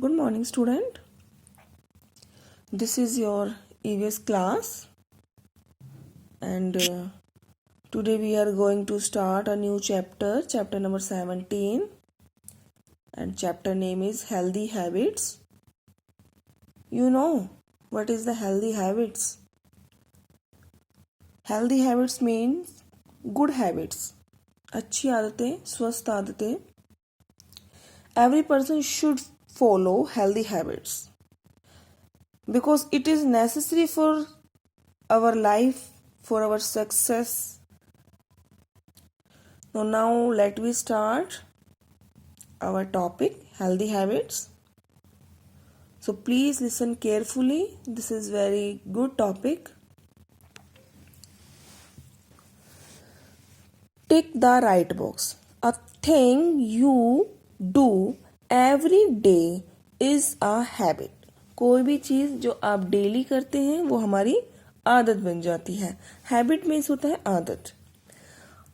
Good morning, student. This is your EVS class, and today we are going to start a new chapter, chapter number 17, and chapter name is Healthy Habits. You know what is the healthy habits? Healthy habits means good habits. अच्छी आदतें, स्वस्थ आदतें. Every person should follow healthy habits because it is necessary for our life, for our success. So now let we start our topic, healthy habits. So please listen carefully. This is very good topic. Tick the right box. A thing you do every day is a habit. कोई भी चीज जो आप daily करते हैं वो हमारी आदत बन जाती है. हैबिट मीन्स होता है आदत.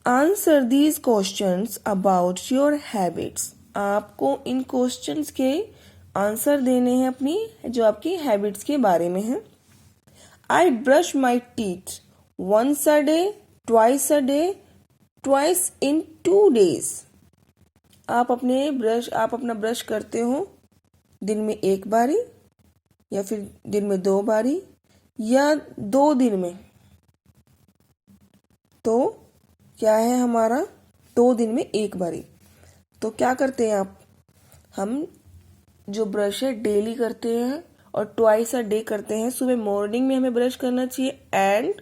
Answer these questions about your habits. आपको इन क्वेश्चंस के आंसर देने हैं अपनी जो आपकी हैबिट्स के बारे में है. I brush my teeth once a day, twice a day, twice in 2 days. आप अपना ब्रश करते हो दिन में एक बारी या फिर दिन में 2 बारी या 2 दिन में. तो क्या है हमारा 2 दिन में एक बारी. तो क्या करते हैं आप, हम जो ब्रश है डेली करते हैं और ट्वाइस अ डे करते हैं. सुबह मॉर्निंग में हमें ब्रश करना चाहिए एंड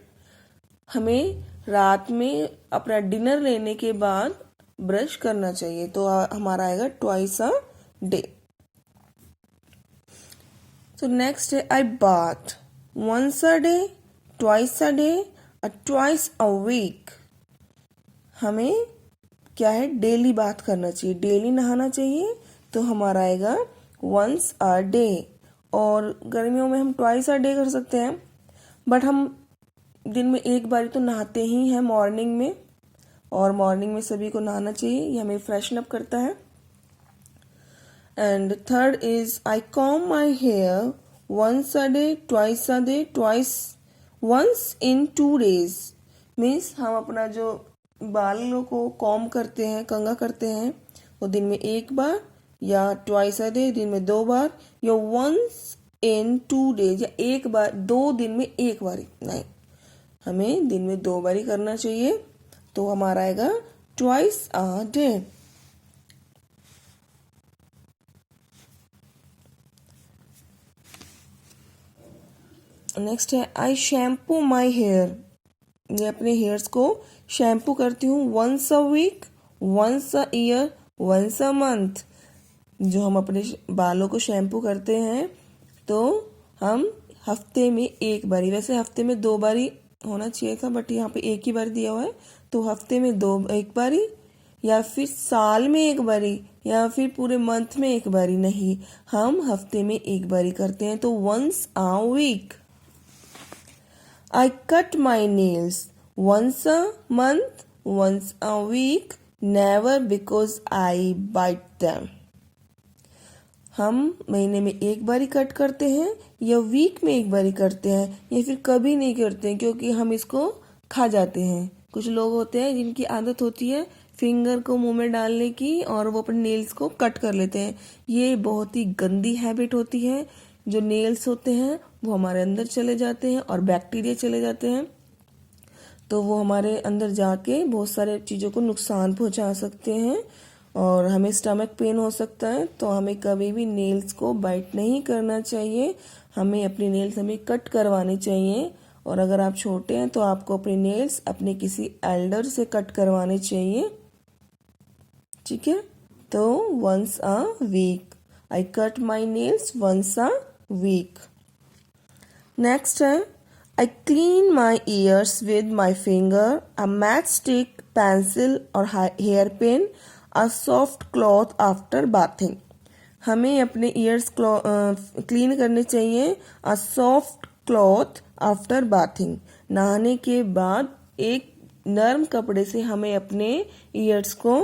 हमें रात में अपना डिनर लेने के बाद ब्रश करना चाहिए. तो हमारा आएगा ट्वाइस अ डे. तो नेक्स्ट है I bath once a day, twice a day और ट्वाइस अ वीक. हमें क्या है डेली बात करना चाहिए, डेली नहाना चाहिए. तो हमारा आएगा वंस अ डे. और गर्मियों में हम ट्वाइस अ डे कर सकते हैं, बट हम दिन में एक बारी तो नहाते ही हैं मॉर्निंग में. और मॉर्निंग में सभी को नहाना चाहिए, ये हमें फ्रेशन अप करता है. And third is I comb my hair once a day, twice a day, twice once in 2 days. Means हम अपना जो बालों को कॉम करते हैं, कंघा करते हैं, वो दिन में एक बार या ट्वाइस अ डे दिन में 2 बार या वंस इन 2 days या एक बार 2 दिन में एक बारी नहीं, हमें दिन में 2 बारी करना चाहिए. तो हमारा आएगा ट्वाइस अ डे. नेक्स्ट है आई शैम्पू माई हेयर. मैं अपने हेयर्स को शैम्पू करती हूँ once a week, once a year, once a month. जो हम अपने बालों को शैम्पू करते हैं तो हम हफ्ते में एक बारी, वैसे हफ्ते में 2 बारी होना चाहिए था बट यहाँ पे एक ही बार दिया हुआ है. तो हफ्ते में एक बारी या फिर साल में एक बारी या फिर पूरे मंथ में एक बारी नहीं, हम हफ्ते में एक बारी करते हैं. तो once a week. I cut my nails once a month, once a week, never because I bite them. हम महीने में एक बारी कट करते हैं या वीक में एक बारी करते हैं या फिर कभी नहीं करते हैं क्योंकि हम इसको खा जाते हैं. कुछ लोग होते हैं जिनकी आदत होती है फिंगर को मुंह में डालने की और वो अपने नेल्स को कट कर लेते हैं. ये बहुत ही गंदी हैबिट होती है. जो नेल्स होते हैं वो हमारे अंदर चले जाते हैं और बैक्टीरिया चले जाते हैं, तो वो हमारे अंदर जाके बहुत सारे चीज़ों को नुकसान पहुंचा सकते हैं और हमें स्टमक पेन हो सकता है. तो हमें कभी भी नेल्स को बाइट नहीं करना चाहिए, हमें अपनी नेल्स कट करवानी चाहिए. और अगर आप छोटे हैं तो आपको अपने नेल्स अपने किसी एल्डर से कट करवाने चाहिए. ठीक है. तो once a week. I cut my nails once a week. Next है I clean my ears with my finger, a match stick, pencil और hair pin, a soft cloth after bathing. हमें अपने ईयर्स क्लीन करने चाहिए. A soft cloth after bathing. नहाने के बाद एक नर्म कपड़े से हमें अपने ईयर्स को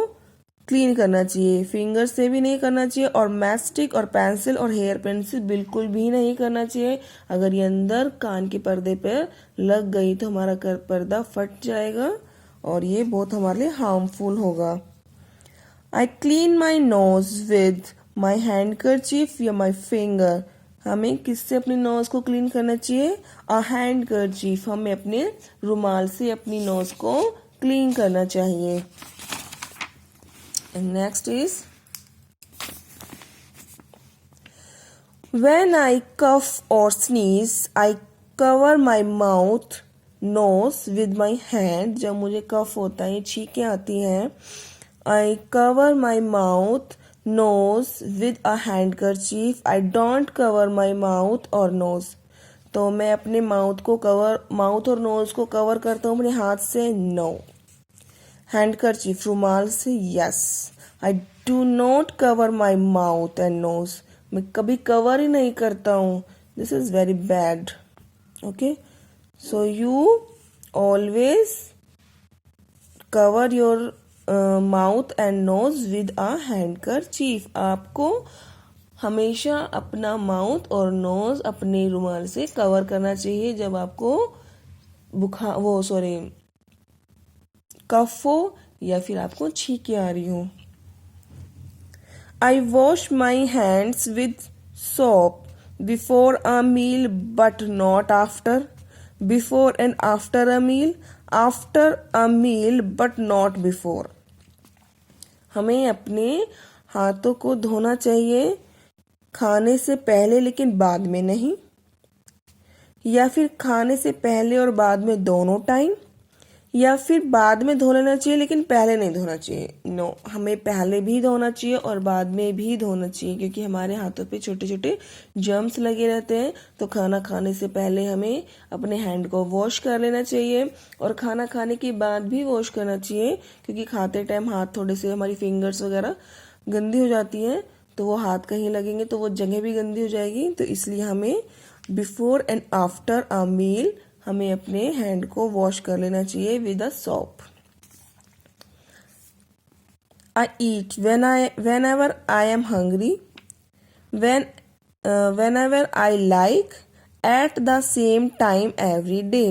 क्लीन करना चाहिए, फिंगर से भी नहीं करना चाहिए, और मैस्टिक और पेंसिल और हेयर पेंसिल बिल्कुल भी नहीं करना चाहिए। अगर ये अंदर कान के पर्दे पे लग गई तो हमारा पर्दा फट जाएगा और ये बहुत हमारे लिए हार्मफुल होगा। आई clean my nose with my handkerchief या माई फिंगर। हमें किससे अपनी नोज को क्लीन करना चाहिए? अ हैंडकरचीफ, हमें अपने रुमाल से अपनी नोज को क्लीन करना चाहिए। And next is, when I cough or sneeze, I cover my mouth, nose with my hand. जब मुझे कफ होता है, छींकें आती हैं, I cover my mouth, nose with a handkerchief. I don't cover my mouth or nose. तो मैं अपने mouth और नोज को कवर करता हूँ अपने हाथ से, नो। हैंडकरचीफ, रुमाल से, yes. I do not cover my mouth and nose, मैं कभी कवर ही नहीं करता हूँ, this is very bad. Okay, so you always cover your mouth and nose with a handkerchief. आपको हमेशा अपना माउथ और नोज अपने रुमाल से कवर करना चाहिए जब आपको कफ हो या फिर आपको छींकें आ रही हो। I wash my hands with soap before a meal but not after, before and after a meal, after a meal but not before. हमें अपने हाथों को धोना चाहिए खाने से पहले लेकिन बाद में नहीं, या फिर खाने से पहले और बाद में दोनों टाइम, या फिर बाद में धो लेना चाहिए लेकिन पहले नहीं धोना चाहिए। नो, हमें पहले भी धोना चाहिए और बाद में भी धोना चाहिए, क्योंकि हमारे हाथों पे छोटे छोटे जर्म्स लगे रहते हैं। तो खाना खाने से पहले हमें अपने हैंड को वॉश कर लेना चाहिए और खाना खाने के बाद भी वॉश करना चाहिए, क्योंकि खाते टाइम हाथ थोड़े से हमारी फिंगर्स वगैरह गंदी हो जाती हैं, तो वो हाथ कहीं लगेंगे तो वो जगह भी गंदी हो जाएगी। तो इसलिए हमें बिफोर एंड आफ्टर अ मील हमें अपने हैंड को वॉश कर लेना चाहिए with a soap. I eat whenever I am hungry, whenever I like, at the same time every day.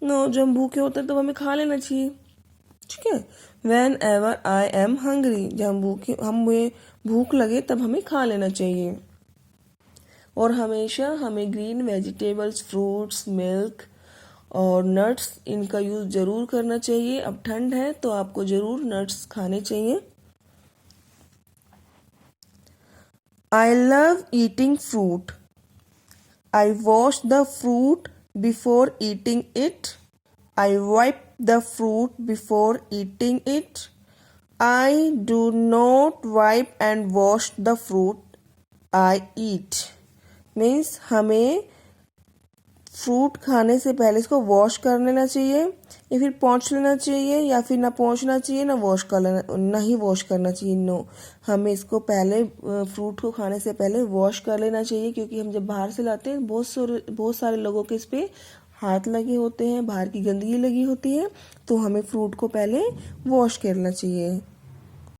No, जब हम भूखे होते हैं तो हमें खा लेना चाहिए, ठीक है। whenever I am hungry, जब हमें भूख लगे तब हमें खा लेना चाहिए। और हमेशा हमें ग्रीन वेजिटेबल्स, फ्रूट्स, मिल्क और नट्स, इनका यूज़ ज़रूर करना चाहिए। अब ठंड है तो आपको ज़रूर नट्स खाने चाहिए। I love eating fruit, I wash the fruit before eating it, I wipe the fruit before eating it, I do not wipe and wash the fruit I eat. Means हमें फ्रूट खाने से पहले इसको wash कर लेना चाहिए, या फिर पोंछ लेना चाहिए, या फिर ना पोंछना चाहिए ना वॉश कर लेना, ना ही वॉश करना चाहिए। नो, हमें इसको पहले फ्रूट को खाने से पहले वॉश कर लेना चाहिए, क्योंकि हम जब बाहर से लाते हैं बहुत सारे लोगों के इस पे हाथ लगे होते हैं, बाहर की गंदगी लगी होती है, तो हमें फ्रूट को पहले वॉश करना चाहिए।